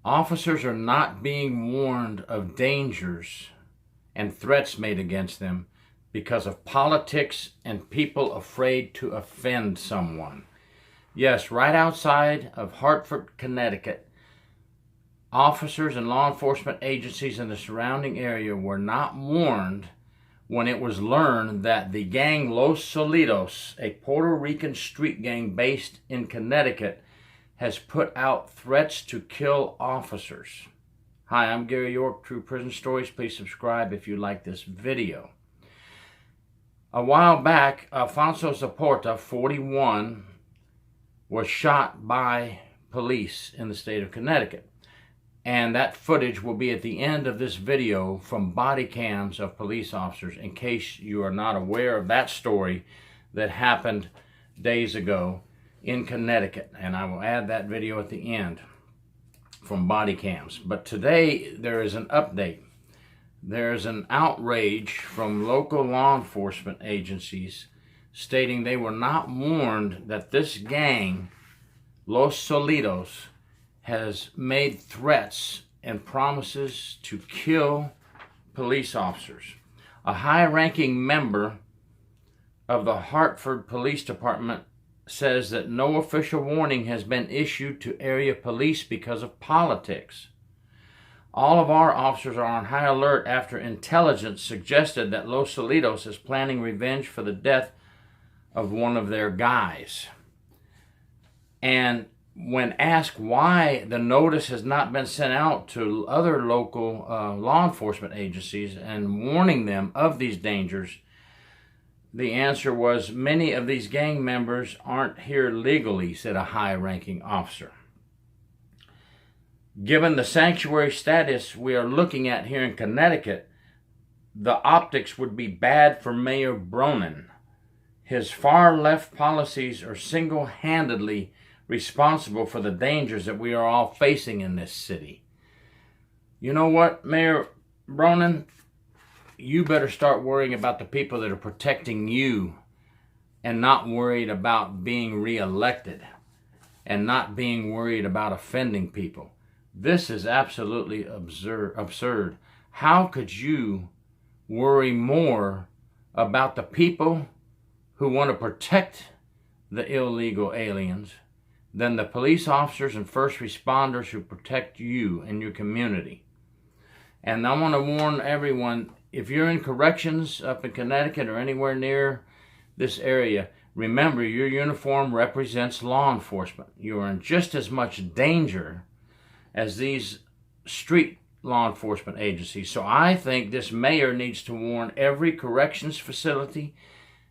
Officers are not being warned of dangers and threats made against them because of politics and people afraid to offend someone. Yes, right outside of Hartford, Connecticut, officers and law enforcement agencies in the surrounding area were not warned when it was learned that the gang Los Solitos, a Puerto Rican street gang based in Connecticut, has put out threats to kill officers. Hi, I'm Gary York, True Prison Stories. Please subscribe if you like this video. A while back, Alfonso Zaporta, 41, was shot by police in the state of Connecticut. And that footage will be at the end of this video from body cams of police officers, in case you are not aware of that story that happened days ago in Connecticut. And I will add that video at the end from body cams. But today there is an update. There's an outrage from local law enforcement agencies stating they were not warned that this gang, Los Solitos, has made threats and promises to kill police officers. A high-ranking member of the Hartford Police Department says that no official warning has been issued to area police because of politics. All of our officers are on high alert after intelligence suggested that Los Solitos is planning revenge for the death of one of their guys. And when asked why the notice has not been sent out to other local law enforcement agencies and warning them of these dangers, the answer was, many of these gang members aren't here legally, said a high-ranking officer. Given the sanctuary status we are looking at here in Connecticut, the optics would be bad for Mayor Bronin. His far-left policies are single-handedly responsible for the dangers that we are all facing in this city. You know what, Mayor Bronin? You better start worrying about the people that are protecting you and not worried about being reelected and not being worried about offending people. This is absolutely absurd. How could you worry more about the people who want to protect the illegal aliens than the police officers and first responders who protect you and your community? And I want to warn everyone, if you're in corrections up in Connecticut or anywhere near this area, remember your uniform represents law enforcement. You are in just as much danger as these street law enforcement agencies. So I think this mayor needs to warn every corrections facility,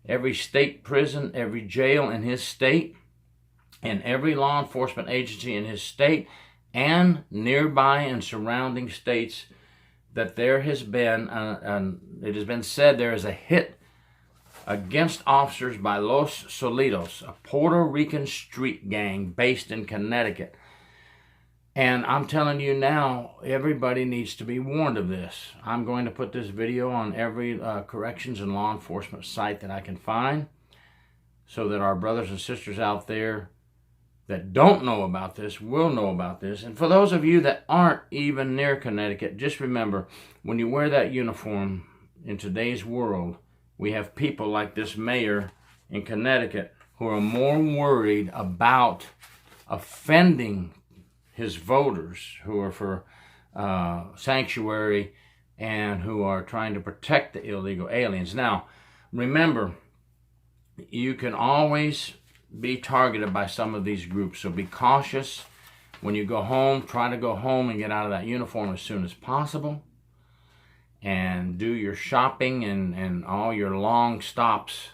every state prison, every jail in his state, and every law enforcement agency in his state and nearby and surrounding states that there has been, it has been said there is a hit against officers by Los Solitos, a Puerto Rican street gang based in Connecticut. And I'm telling you now, everybody needs to be warned of this. I'm going to put this video on every corrections and law enforcement site that I can find so that our brothers and sisters out there that don't know about this will know about this. And for those of you that aren't even near Connecticut, just remember, when you wear that uniform in today's world, we have people like this mayor in Connecticut who are more worried about offending his voters, who are for sanctuary and who are trying to protect the illegal aliens. Now, remember, you can always be targeted by some of these groups, so be cautious. When you go home, try to go home and get out of that uniform as soon as possible, and do your shopping and all your long stops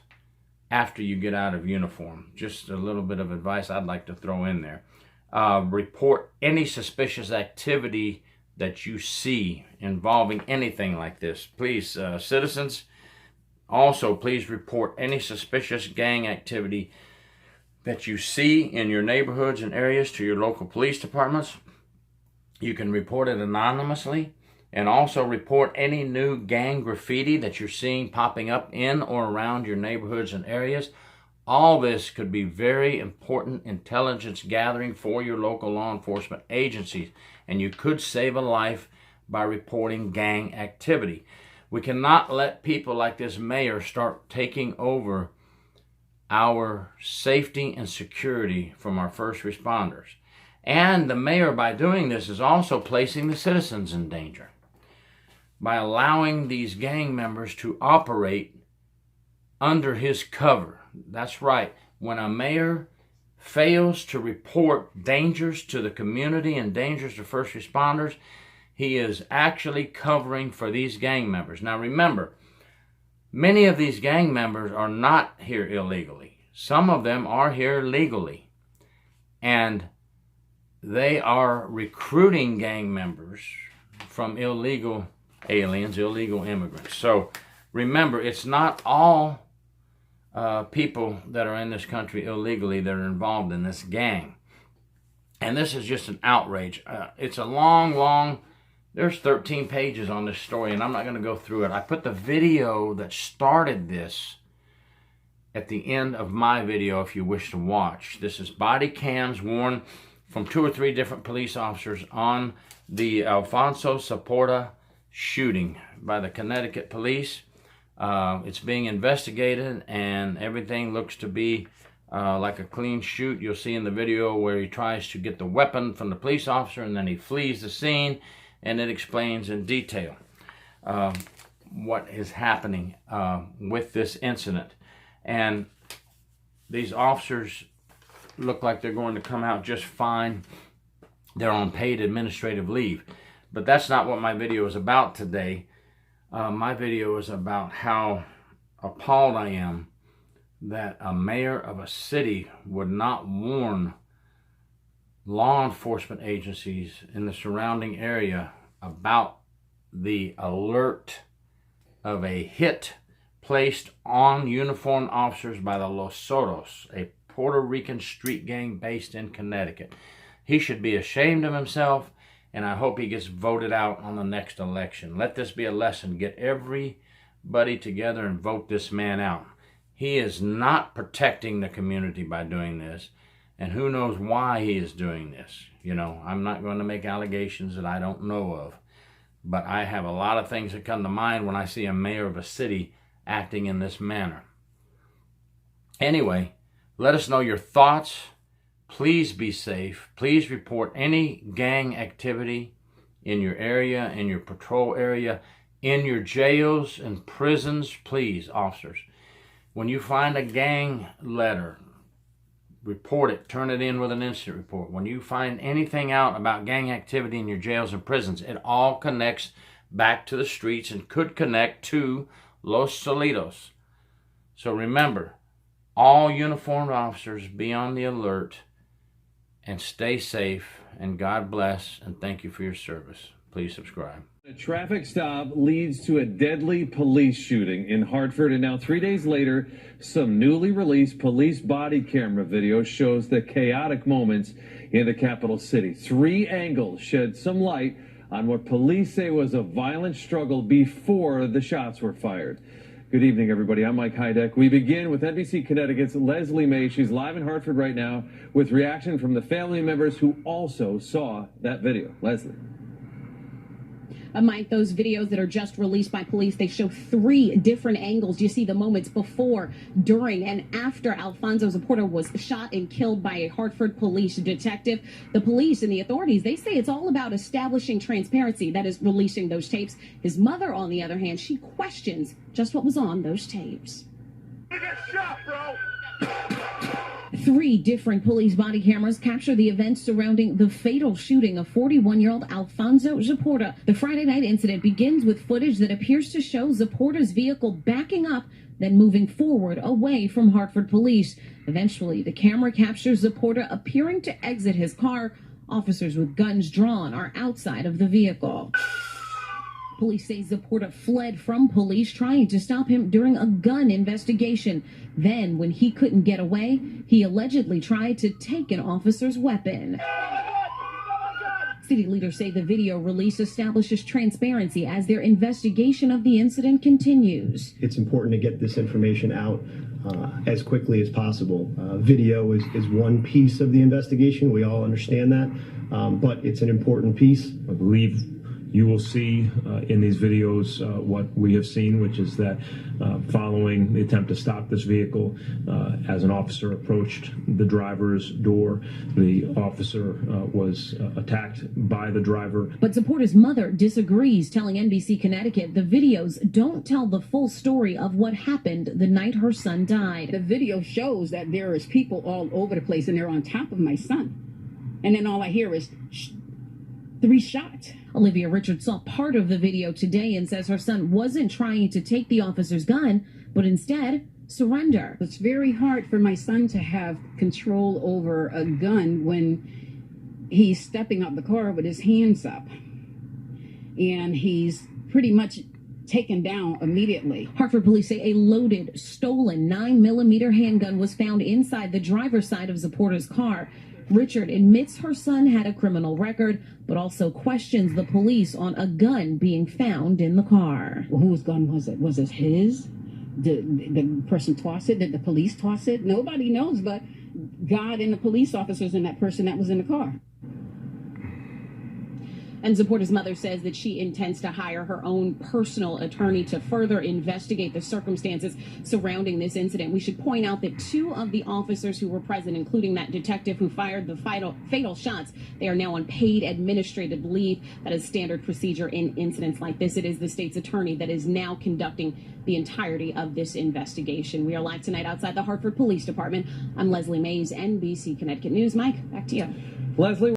after you get out of uniform. Just a little bit of advice I'd like to throw in there. Report any suspicious activity that you see involving anything like this. Please, citizens, also please report any suspicious gang activity that you see in your neighborhoods and areas to your local police departments. You can report it anonymously, and also report any new gang graffiti that you're seeing popping up in or around your neighborhoods and areas. All this could be very important intelligence gathering for your local law enforcement agencies, and you could save a life by reporting gang activity. We cannot let people like this mayor start taking over our safety and security from our first responders. And the mayor, by doing this, is also placing the citizens in danger by allowing these gang members to operate under his cover. That's right. When a mayor fails to report dangers to the community and dangers to first responders, he is actually covering for these gang members. Now remember, many of these gang members are not here illegally. Some of them are here legally. And they are recruiting gang members from illegal aliens, illegal immigrants. So remember, it's not all people that are in this country illegally that are involved in this gang. And this is just an outrage. It's a long, there's 13 pages on this story, and I'm not going to go through it. I put the video that started this at the end of my video if you wish to watch. This is body cams worn from 2 or 3 different police officers on the Alfonso Saporta shooting by the Connecticut police. It's being investigated, and everything looks to be like a clean shoot. You'll see in the video where he tries to get the weapon from the police officer, and then he flees the scene, and it explains in detail what is happening with this incident. And these officers look like they're going to come out just fine. They're on paid administrative leave. But that's not what my video is about today. My video is about how appalled I am that a mayor of a city would not warn law enforcement agencies in the surrounding area about the alert of a hit placed on uniformed officers by the Los Sotos, a Puerto Rican street gang based in Connecticut. He should be ashamed of himself, and I hope he gets voted out on the next election. Let this be a lesson. Get everybody together and vote this man out. He is not protecting the community by doing this, and who knows why he is doing this. You know, I'm not going to make allegations that I don't know of, but I have a lot of things that come to mind when I see a mayor of a city acting in this manner. Anyway, let us know your thoughts. Please be safe. Please report any gang activity in your area, in your patrol area, in your jails and prisons. Please, officers, when you find a gang letter, report it. Turn it in with an incident report. When you find anything out about gang activity in your jails and prisons, it all connects back to the streets and could connect to Los Solitos. So remember, all uniformed officers, be on the alert and stay safe, and God bless, and thank you for your service. Please subscribe. A traffic stop leads to a deadly police shooting in Hartford, and now 3 days later, some newly released police body camera video shows the chaotic moments in the capital city. 3 angles shed some light on what police say was a violent struggle before the shots were fired. Good evening, everybody. I'm Mike Heideck. We begin with NBC Connecticut's Leslie May. She's live in Hartford right now with reaction from the family members who also saw that video. Leslie. Mike, those videos that are just released by police, they show 3 different angles. You see the moments before, during, and after Alfonso Saporta was shot and killed by a Hartford police detective. The police and the authorities, they say it's all about establishing transparency, that is, releasing those tapes. His mother, on the other hand, she questions just what was on those tapes. You get shot, bro! 3 different police body cameras capture the events surrounding the fatal shooting of 41-year-old Alfonso Saporta. The Friday night incident begins with footage that appears to show Saporta's vehicle backing up, then moving forward away from Hartford police. Eventually, the camera captures Saporta appearing to exit his car. Officers with guns drawn are outside of the vehicle. Police say Saporta fled from police trying to stop him during a gun investigation. Then, when he couldn't get away, he allegedly tried to take an officer's weapon. City leaders say the video release establishes transparency as their investigation of the incident continues. It's important to get this information out as quickly as possible. Video is one piece of the investigation. We all understand that, but it's an important piece. I believe you will see in these videos what we have seen, which is that following the attempt to stop this vehicle, as an officer approached the driver's door, the officer was attacked by the driver. But Zapporta's mother disagrees, telling NBC Connecticut the videos don't tell the full story of what happened the night her son died. The video shows that there is people all over the place and they're on top of my son. And then all I hear is 3 shots. Olivia Richards saw part of the video today and says her son wasn't trying to take the officer's gun, but instead surrender. It's very hard for my son to have control over a gun when he's stepping out the car with his hands up. And he's pretty much taken down immediately. Hartford police say a loaded, stolen 9mm handgun was found inside the driver's side of Zapporta's car. Richard admits her son had a criminal record, but also questions the police on a gun being found in the car. Well, whose gun was it? Was it his? Did the person toss it? Did the police toss it? Nobody knows but God and the police officers and that person that was in the car. And Zapporta's mother says that she intends to hire her own personal attorney to further investigate the circumstances surrounding this incident. We should point out that 2 of the officers who were present, including that detective who fired the fatal shots, they are now on paid administrative leave. That is standard procedure in incidents like this. It is the state's attorney that is now conducting the entirety of this investigation. We are live tonight outside the Hartford Police Department. I'm Leslie Mays, NBC Connecticut News. Mike, back to you. Leslie.